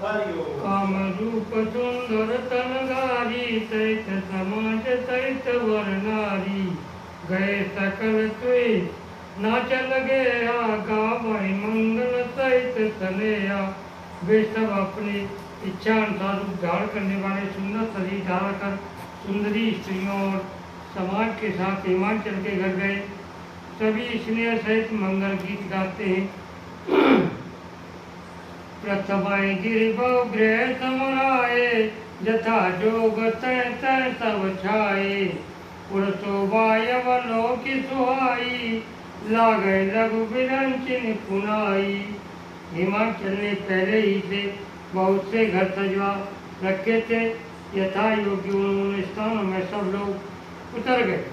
काम रूप सुंदर तनगारी सहित समाज सहित वर नारी गए सकल तुई नाच लगे गावै मंगल सहित सनेया। वे सब अपनी इच्छा अनुसार रूप धारण करने वाले सुंदर शरीर धारण कर सुंदरी स्त्रियों और समाज के साथ हिमाचल के घर गए। सभी स्नेह सहित मंगल गीत गाते हैं। प्रथमाय गिरिभव गृह समराए यथा जोग तय तय सब छाए। पुरशोभाय अवलोकि सुहाई लागे लघु विरंचिन पुनाई। हिमाचल ने पहले ही से बहुत से घर सजवा रखे थे। यथा योग्य उन्होंने स्थानों में सब लोग उतर गए।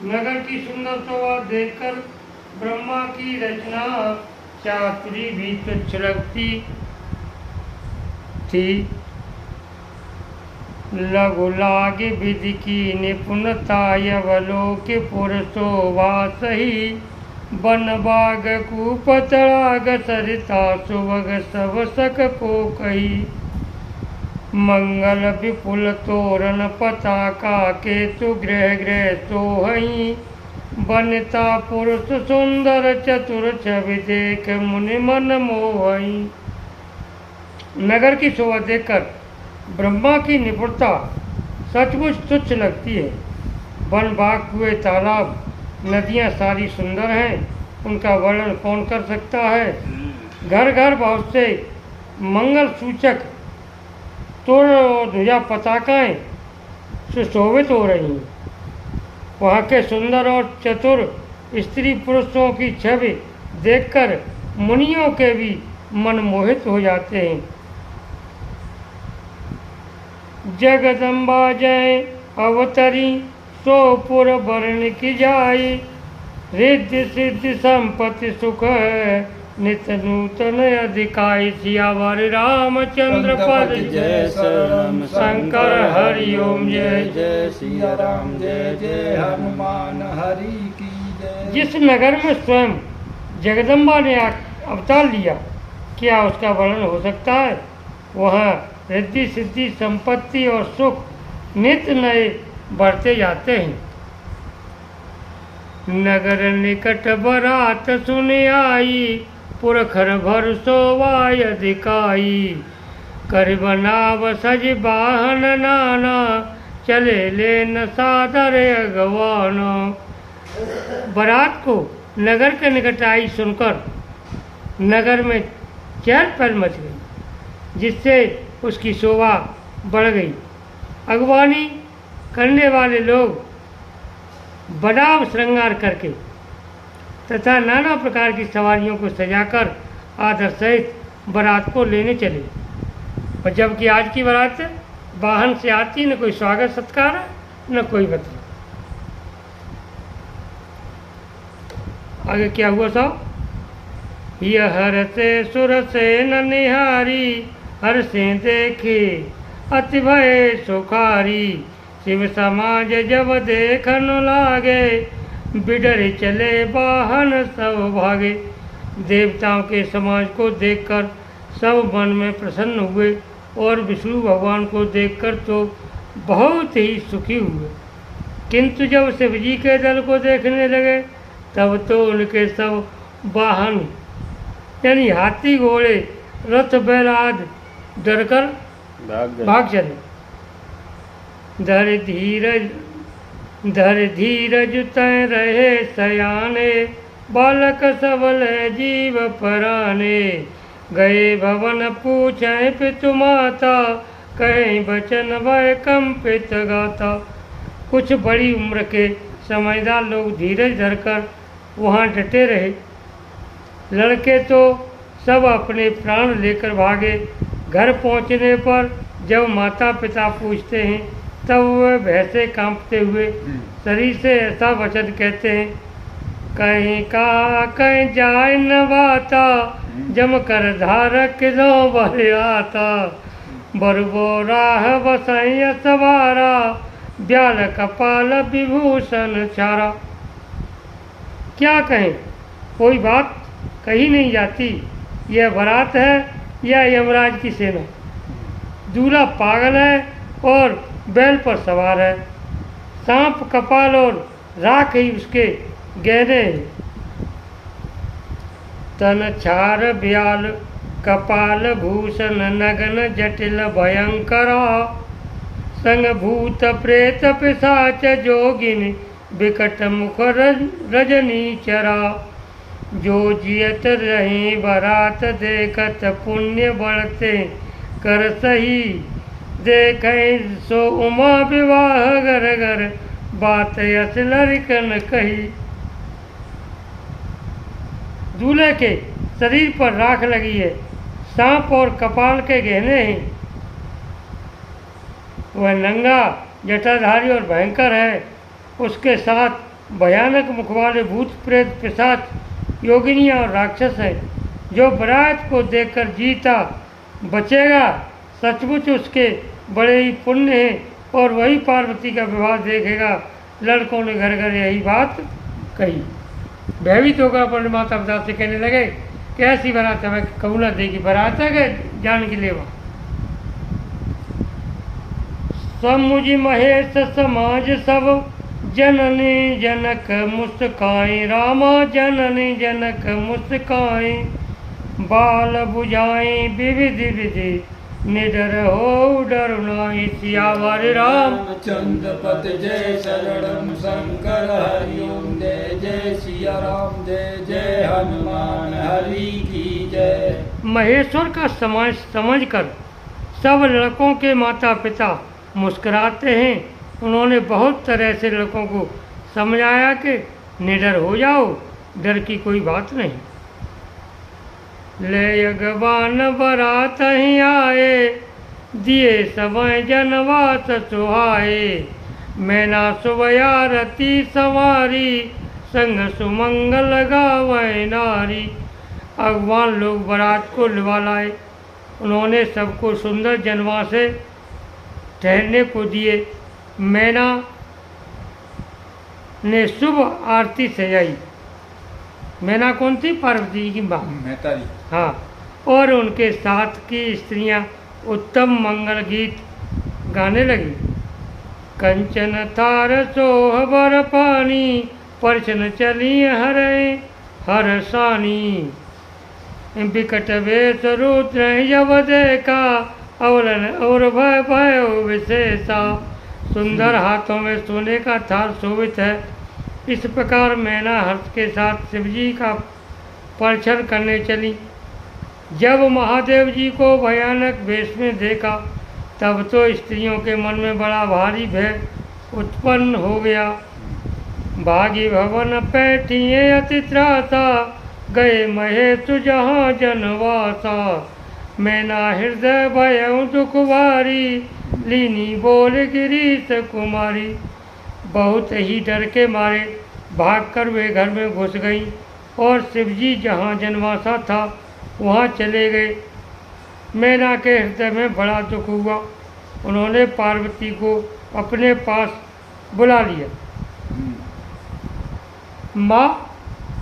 नगर की सुंदर शोभा देखकर ब्रह्मा की रचना चातुरी भी तुच्छ लगती थी। लघु लागे विधि की निपुणता अवलोक पुरशोभा सही। बन बाग कूप तड़ाग सरिता सुभग सब सक को कही। मंगल विपुल तोरण पताका केतु गृह गृह सोहई। बनता पुरुष सुंदर चतुर छवि देख मुनि मन मोहई। नगर की शोभा देखकर ब्रह्मा की निपुणता सचमुच तुच्छ लगती है। वन बाग कुएं तालाब नदियाँ सारी सुंदर हैं, उनका वर्णन कौन कर सकता है। घर घर बहुत से मंगल सूचक तोरण और ध्वजा पताकाएं सुशोभित हो रही हैं। वहाँ के सुंदर और चतुर स्त्री पुरुषों की छवि देखकर मुनियों के भी मन मोहित हो जाते हैं। जगदम्बा जय अवतरी सो पुर वर्ण की जाई। रिद्धि सिद्धि संपत्ति सुख नित नूतन अधिकाई। सियावर रामचंद्र पद जय शरण शंकर हरि ओम जय। जय सिया राम जय जय हनुमान हरि की जय। जिस नगर में स्वयं जगदम्बा ने अवतार लिया, क्या उसका वर्णन हो सकता है। वहाँ रिद्धि सिद्धि संपत्ति और सुख नित्य नए बढ़ते जाते हैं। नगर निकट बरात सुन आई। पुरखर भर शोभाय अधिकाई। कर बनाव सज वाहन नाना चले ले न सादर अगवाना। बारात को नगर के निकट आई सुनकर नगर में चहल पहल मच गई, जिससे उसकी शोभा बढ़ गई। अगवानी करने वाले लोग बनाव श्रृंगार करके तथा नाना प्रकार की सवारियों को सजाकर आदर सहित बारात को लेने चले। और जबकि आज की बारात वाहन से आती, न कोई स्वागत सत्कार है न कोई बता। आगे क्या हुआ साहब। यह हर से सुर से न निहारी हर से देखे अति भय सुखारी। शिव समाज जब देखन लागे बिडर चले वाहन सब भागे। देवताओं के समाज को देखकर सब मन में प्रसन्न हुए और विष्णु भगवान को देखकर तो बहुत ही सुखी हुए। किंतु जब शिव जी के दल को देखने लगे तब तो उनके सब वाहन यानी हाथी घोड़े रथ बैल आदि डरकर भाग चले। धर धीरज तय रहे सयाने बालक सबल जीव पराने। गए भवन पूछे पितु माता कहीं बचन भय कंपित गाता। कुछ बड़ी उम्र के समझदार लोग धीरज धरकर वहाँ डटे रहे। लड़के तो सब अपने प्राण लेकर भागे। घर पहुँचने पर जब माता पिता पूछते हैं तब वह भय से कांपते हुए शरीर से ऐसा वचन कहते हैं। कहीं का कहीं जाए न बाता जम कर धारक दो भर आता। बरबो राह बसैया सवारा ब्याल कपाल विभूषण छारा। क्या कहें, कोई बात कही नहीं जाती। यह बारात है या यमराज की सेना। दूल्हा पागल है और बैल पर सवार है। सांप कपाल और राख ही उसके गहने हैं। तन छार ब्याल कपाल भूषण नगन जटिल भयंकरा। संग भूत प्रेत पिशाच जोगिन विकट मुख रजनी चरा। जो जियत रहे बरात देखत पुण्य बढ़ते कर सही। देखें सो उमा विवाह घर घर बात यस लड़कन कही। दूल्हे के शरीर पर राख लगी है, सांप और कपाल के गहने हैं। वह नंगा जटाधारी और भयंकर है। उसके साथ भयानक मुख वाले भूत प्रेत पिशाच योगिनियाँ और राक्षस हैं। जो बारात को देखकर जीता बचेगा सचमुच उसके बड़े ही पुण्य हैं और वही पार्वती का विवाह देखेगा। लड़कों ने घर घर यही बात कही। भयभीत होकर अपने माता पिता से कहने लगे कि ऐसी बारात हमें कहूँ ना देगी। बारात है कि जान के लेवा। समुझ महेश समाज सब जननी जनक मुस्काई। रामा जननी जनक मुस्काई। बाल बुझाई विविध विधि निडर हो डर नाई। सियावर राम चंद्र पत जय शरणम शंकर हरिओम। जय जय सिया राम जय जय हनुमान हरि की जय। महेश्वर का समाज समझकर सब लड़कों के माता पिता मुस्कुराते हैं। उन्होंने बहुत तरह से लड़कों को समझाया कि निडर हो जाओ, डर की कोई बात नहीं। ले यगवान बरात ही आए दिए समय जनवास सुहाए। मैना सुबया रति सवारी संग सुमंगल गावे नारी। अगवान लोग बारात को लिवा लाए। उन्होंने सबको सुंदर जनवा से ठहरने को दिए। मैना ने शुभ आरती सजाई। मैना कौन थी? पार्वती जी की माँ। मेहतारी। हाँ, और उनके साथ की स्त्रियां उत्तम मंगल गीत गाने लगी। कंचन तार सोह बर पानी परछन चली हरे हरसानी। विकट वेश रुद्र यव देखा अवलन और भय भय विशेषा। सुंदर हाथों में सोने का थाल शोभित है। इस प्रकार मैना हर्ष के साथ शिवजी का परिक्षण करने चली। जब महादेव जी को भयानक वेश में देखा तब तो स्त्रियों के मन में बड़ा भारी भय उत्पन्न हो गया। भागी भवन पैठिए अति त्रासा गए महेश जहाँ जनवासा। मैना हृदय भय दुख भारी लीनी बोल गिरीश कुमारी। बहुत ही डर के मारे भागकर वे घर में घुस गईं और शिवजी जहाँ जनवासा था वहाँ चले गए। मैना के हृदय में बड़ा दुख हुआ। उन्होंने पार्वती को अपने पास बुला लिया। माँ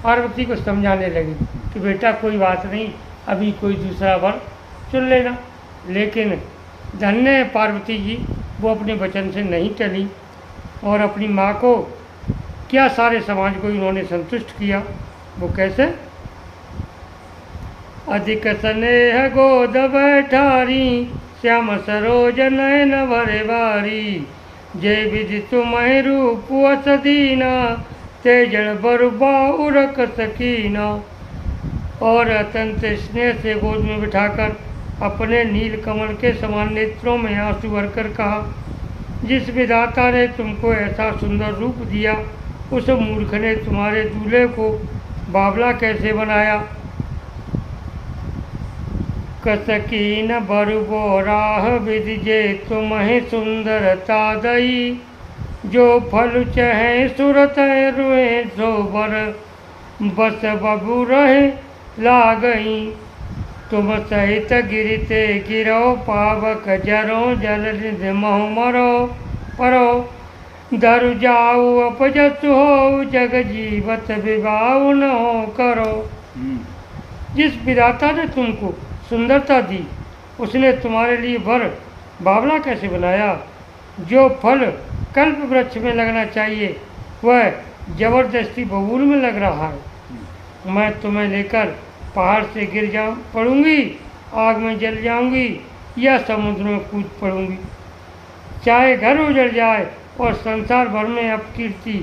पार्वती को समझाने लगी कि बेटा कोई बात नहीं, अभी कोई दूसरा वर चुन लेना। लेकिन धन्य है पार्वती जी, वो अपने वचन से नहीं टली और अपनी माँ को क्या सारे समाज को इन्होंने संतुष्ट किया। वो कैसे? अधिक स्नेह गोद बैठारी श्याम सरोज नयन भरे बारी। जय विधि तुम्हें रूप असदीना तेजन बरुबा उरक सकीना। और अत्यंत स्नेह से गोद में बिठाकर अपने नील कमल के समान नेत्रों में आंसू भरकर कहा, जिस विधाता ने तुमको ऐसा सुंदर रूप दिया उस मूर्ख ने तुम्हारे दूल्हे को बावला कैसे बनाया। कसकीन बरुबो राह विधि जे तुम्हें सुंदरता दई। जो फल चहे सुरत रुए सो बर बस बबू रहे लागई। तुम सहित गिरते गिरो पावक जरो जल निध महो मरो परो। धरु जाऊ अपजस हो जग जीवत विवाह न हो करो। जिस विधाता ने तुमको सुंदरता दी, उसने तुम्हारे लिए वर बावला कैसे बनाया? जो फल कल्प वृक्ष में लगना चाहिए वह जबरदस्ती बबूल में लग रहा है। मैं तुम्हें लेकर पहाड़ से गिर पड़ूंगी, आग में जल जाऊंगी या समुद्र में कूद पड़ूंगी। चाहे घर उजड़ जाए और संसार भर में अपकीर्ति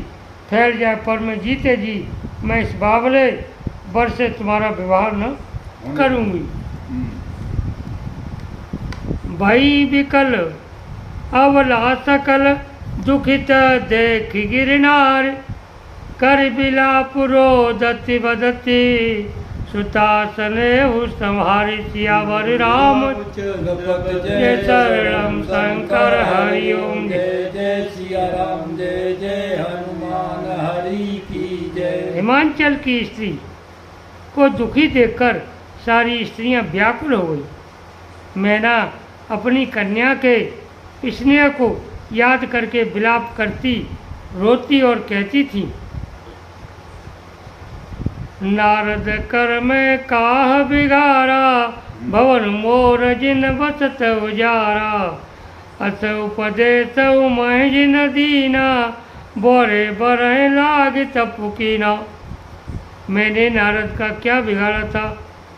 फैल जाए, पर मैं जीते जी मैं इस बावले वर से तुम्हारा विवाह न करूंगी। भई विकल अवला सकल दुखित देख गिरनार, कर बिलाप रोदति बदति सुतासने संहारि। सियावर राम जय शरणम शंकर हरि ओम। जय जय सिया राम, जय जय हनुमान हरि की जय। हिमाचल की स्त्री को दुखी देखकर सारी स्त्रियां व्याकुल हो गई। मैना अपनी कन्या के स्नेह को याद करके विलाप करती, रोती और कहती थी, नारद कर में काह बिगारा, भवन मोर जिन बसत उजारा। अस उपदेश मैं जिन दीना, बोरे बरह लाग तपुकीना। मैंने नारद का क्या बिगाड़ा था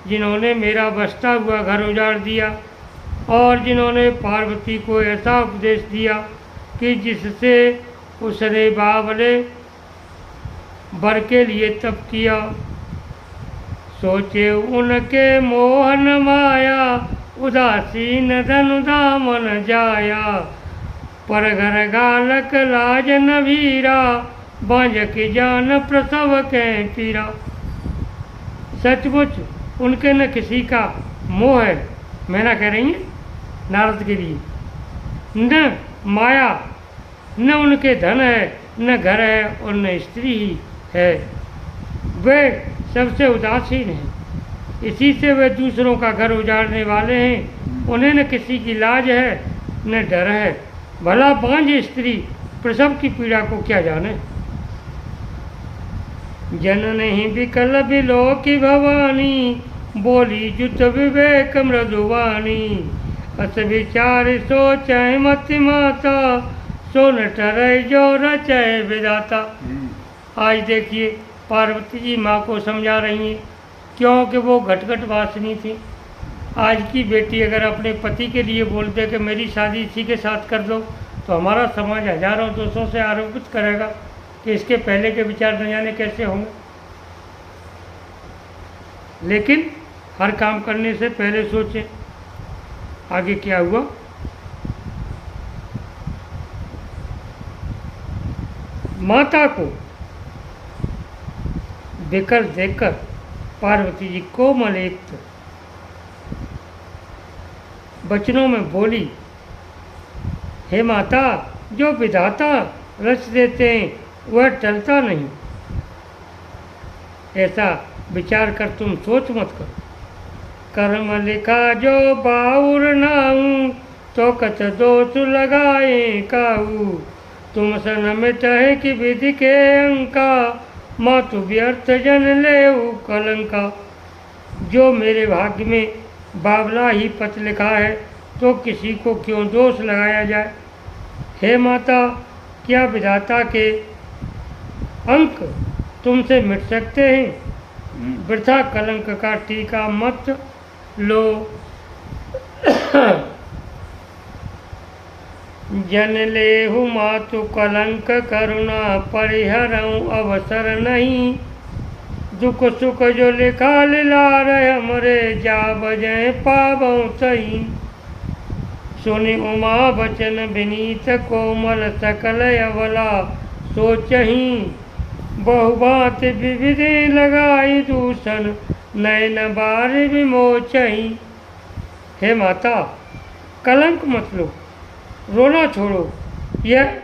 जिन्होंने मेरा बसता हुआ घर उजाड़ दिया, और जिन्होंने पार्वती को ऐसा उपदेश दिया कि जिससे उसने बावले वर के लिए तप किया। सोचे उनके मोहन माया, उदासीन धन दामन जाया। पर घर गालक लाजन वीरा, बांझ की जान प्रसव के पीरा। सचमुच उनके न किसी का मोह है, मैना कह रही है नारद के लिए, न माया, न उनके धन है, न घर है और न स्त्री ही है। वे सबसे उदासीन हैं, इसी से वे दूसरों का घर उजाड़ने वाले हैं। उन्हें न किसी की लाज है न डर है। भला बांझ स्त्री प्रसव की पीड़ा को क्या जाने। जननी विकल बिलो की भवानी, बोली जुत विवेक मृदुवानी। अस विचार सोचै मति माता, सो न टरै जो रचै विधाता। आज देखिए पार्वती जी माँ को समझा रही हैं, क्योंकि वो घटघट वासनी थी। आज की बेटी अगर अपने पति के लिए बोलते कि मेरी शादी इसी के साथ कर दो, तो हमारा समाज हजारों दोषों से आरोपित करेगा कि इसके पहले के विचार न जाने कैसे होंगे। लेकिन हर काम करने से पहले सोचें आगे क्या हुआ। माता को विकल देखकर पार्वती जी कोमल एक वचनों में बोली, हे माता, जो विधाता रच देते हैं वह टलता नहीं। ऐसा विचार कर तुम सोच मत करो। कर्म लिखा जो बाउर नाऊ, तो कत दोष लगाए काऊ। तुम सन मिटहे कि विधि के अंका, मातु व्यर्थ जन लेऊ कलंका। जो मेरे भाग्य में बावला ही पथ लिखा है, तो किसी को क्यों दोष लगाया जाए। हे माता, क्या विधाता के अंक तुमसे मिट सकते हैं? वृथा कलंक का टीका मत लो। जन लेहु मातु कलंक, करुणा परिहरऊँ अवसर नहीं। दुख सुख जो लिखा लिलार, हमरे जा बजै पावऊँ तहीं। सुनि उमा बचन विनीत, कोमल सकल अवला सोचहीं। बहुबात विविधि लगाई दूषण, नयन बार विमोचहीं। हे माता, कलंक मत लो, रोना छोड़ो। यह